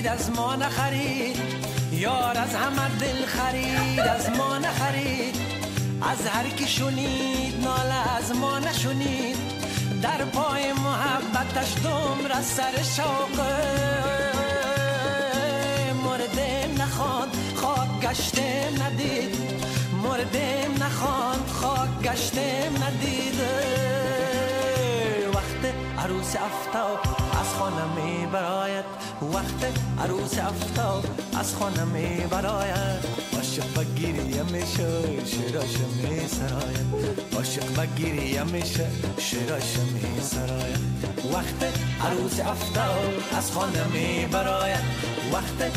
از ما نخرید، یار از همه دل خرید از ما نخرید. از هر کی شنید ناله از ما نشنید، در پای محبتش دم سر شوقه. مردم نخواند خاک گشتم ندید، مردم نخواند خاک گشتم ندید. وقت عروس افتاب از خانه می براید، وقت عروس افتاب از خانه می براید. عاشق بگیری همیشه شیراش می سراید، عاشق بگیری همیشه شیراش می سراید. وقت عروس افتاب از خانه می براید، وقت